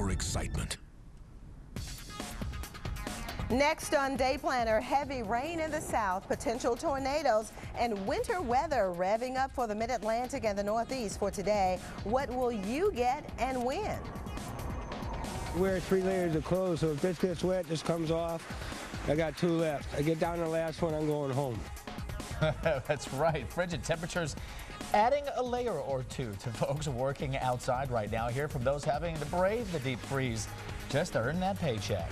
for excitement. Next on Day Planner, heavy rain in the south, potential tornadoes, and winter weather revving up for the Mid-Atlantic and the Northeast for today. What will you get and when? Wear 3 layers of clothes, so if this gets wet, this comes off. I got 2 left. I get down to the last one, I'm going home. That's right. Frigid temperatures adding a layer or two to folks working outside right now. Here from those having to brave the deep freeze just to earn that paycheck.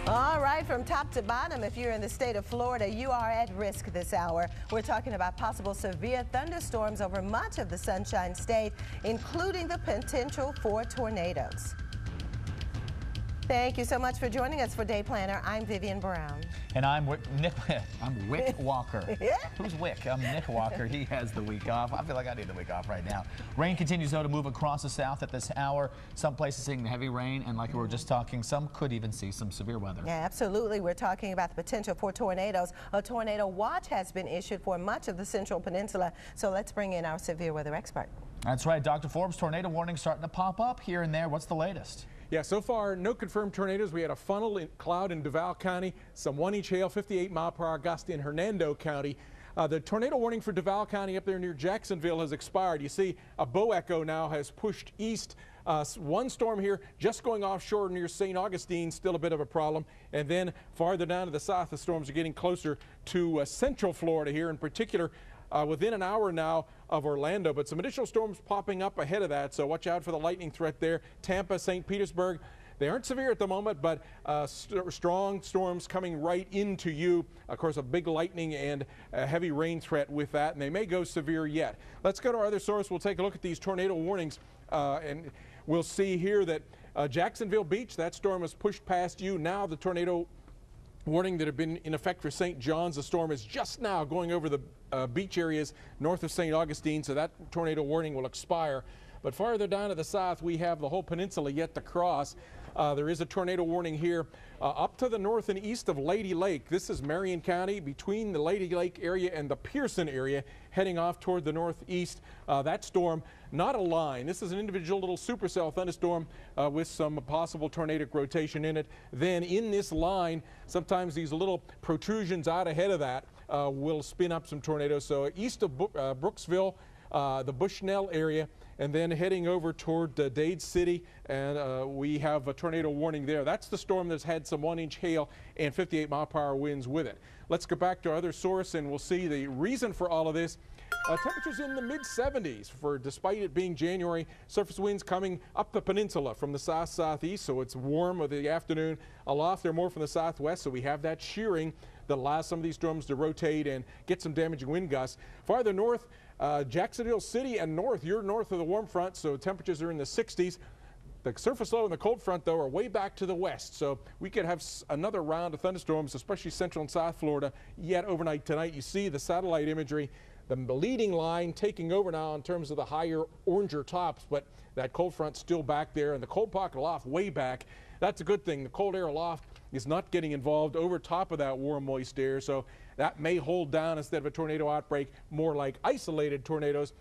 All right, from top to bottom, if you're in the state of Florida, you are at risk this hour. We're talking about possible severe thunderstorms over much of the Sunshine State, including the potential for tornadoes. Thank you so much for joining us for Day Planner. I'm Vivian Brown. And I'm Wick Walker. Who's Wick? I'm Nick Walker. He has the week off. I feel like I need the week off right now. Rain continues, though, to move across the south at this hour. Some places seeing the heavy rain, and like we were just talking, some could even see some severe weather. Yeah, absolutely. We're talking about the potential for tornadoes. A tornado watch has been issued for much of the Central Peninsula. So let's bring in our severe weather expert. That's right. Dr. Forbes, tornado warnings starting to pop up here and there. What's the latest? Yeah, so far, no confirmed tornadoes. We had a funnel cloud in Duval County, some 1-inch hail, 58-mile-per-hour gust in Hernando County. The tornado warning for Duval County up there near Jacksonville has expired. You see, a bow echo now has pushed east. One storm here just going offshore near St. Augustine, still a bit of a problem. And then farther down to the south, the storms are getting closer to central Florida here, in particular within an hour now of Orlando, but some additional storms popping up ahead of that, so watch out for the lightning threat there. Tampa, St. Petersburg, they aren't severe at the moment, but strong storms coming right into you. Of course, a big lightning and a heavy rain threat with that, and they may go severe yet. Let's go to our other source. We'll take a look at these tornado warnings, and we'll see here that Jacksonville Beach, that storm has pushed past you. Now the tornado warning that had been in effect for St. John's. The storm is just now going over the beach areas north of St. Augustine, so that tornado warning will expire. But farther down to the south, we have the whole peninsula yet to cross. There is a tornado warning here up to the north and east of Lady Lake. This is Marion County, between the Lady Lake area and the Pearson area, heading off toward the northeast. That storm, not a line. This is an individual little supercell thunderstorm with some possible tornadic rotation in it. Then in this line, sometimes these little protrusions out ahead of that will spin up some tornadoes. So east of Brooksville, the Bushnell area, and then heading over toward Dade City, and we have a tornado warning there. That's the storm that's had some 1-inch hail and 58-mile-per-hour winds with it. Let's go back to our other source, and we'll see the reason for all of this. Temperatures in the mid-70s despite it being January. Surface winds coming up the peninsula from the south-southeast, so it's warm with the afternoon. Aloft, they're more from the southwest, so we have that shearing that allows some of these storms to rotate and get some damaging wind gusts. Farther north, Jacksonville City and north, you're north of the warm front, so temperatures are in the 60s. The surface low and the cold front, though, are way back to the west, so we could have another round of thunderstorms, especially central and south Florida, yet overnight tonight. You see the satellite imagery, the leading line taking over now in terms of the higher oranger tops, but that cold front's still back there, and the cold pocket aloft way back. That's a good thing. The cold air aloft is not getting involved over top of that warm, moist air, so that may hold down, instead of a tornado outbreak, more like isolated tornadoes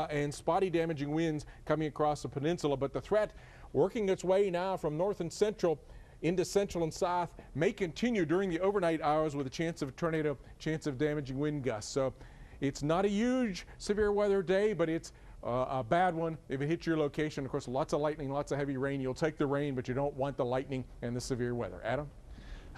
and spotty damaging winds coming across the peninsula. But the threat working its way now from north and central into central and south may continue during the overnight hours with a chance of a tornado, chance of damaging wind gusts. So it's not a huge severe weather day, but it's a bad one if it hits your location. Of course, lots of lightning, lots of heavy rain. You'll take the rain, but you don't want the lightning and the severe weather. Adam?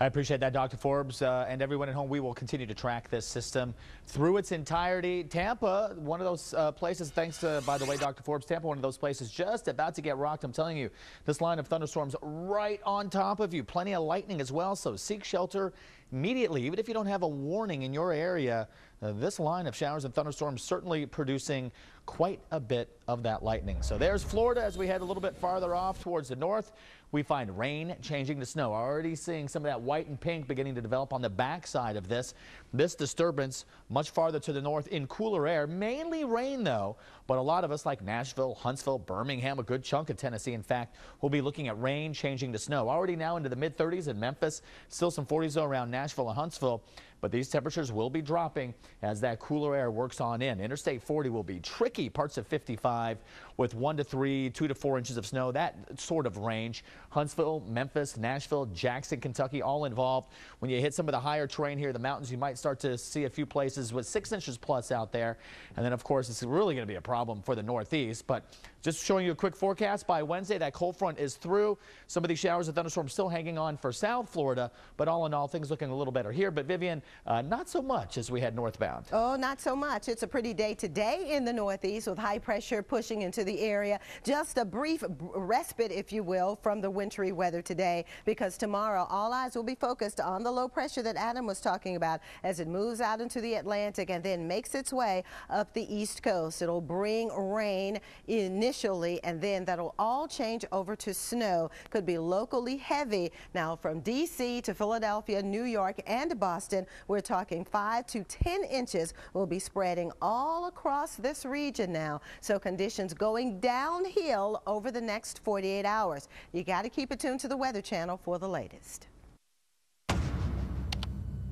I appreciate that, Dr. Forbes, and everyone at home. We will continue to track this system through its entirety. Tampa, one of those places, thanks to, by the way, Dr. Forbes, Tampa, one of those places just about to get rocked. I'm telling you, this line of thunderstorms right on top of you. Plenty of lightning as well, so seek shelter immediately. Even if you don't have a warning in your area, this line of showers and thunderstorms certainly producing quite a bit of that lightning. So there's Florida. As we head a little bit farther off towards the north, we find rain changing to snow. Already seeing some of that white and pink beginning to develop on the backside of this disturbance much farther to the north in cooler air. Mainly rain, though, but a lot of us like Nashville, Huntsville, Birmingham, a good chunk of Tennessee, in fact, will be looking at rain changing to snow. Already now into the mid-30s in Memphis. Still some 40s, though, around Nashville and Huntsville. but these temperatures will be dropping as that cooler air works on in. Interstate 40 will be tricky, parts of 55 with 1 to 3, 2 to 4 inches of snow, that sort of range. Huntsville, Memphis, Nashville, Jackson, Kentucky, all involved. When you hit some of the higher terrain here, the mountains, you might start to see a few places with 6 inches plus out there. And then, of course, it's really going to be a problem for the Northeast. But just showing you a quick forecast, by Wednesday, that cold front is through. Some of these showers and thunderstorms still hanging on for South Florida, but all in all, things looking a little better here. But Vivian, not so much as we head northbound. Oh, not so much. It's a pretty day today in the Northeast with high pressure pushing into the area. Just a brief respite, if you will, from the wintry weather today, because tomorrow all eyes will be focused on the low pressure that Adam was talking about as it moves out into the Atlantic and then makes its way up the East Coast. It'll bring rain initially, and then that'll all change over to snow. Could be locally heavy. Now from D.C. to Philadelphia, New York, and Boston, we're talking 5 to 10 inches will be spreading all across this region now. So conditions going downhill over the next 48 hours. You got to keep it tuned to the Weather Channel for the latest.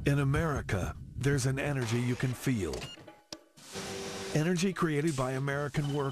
In America, there's an energy you can feel. Energy created by American workers.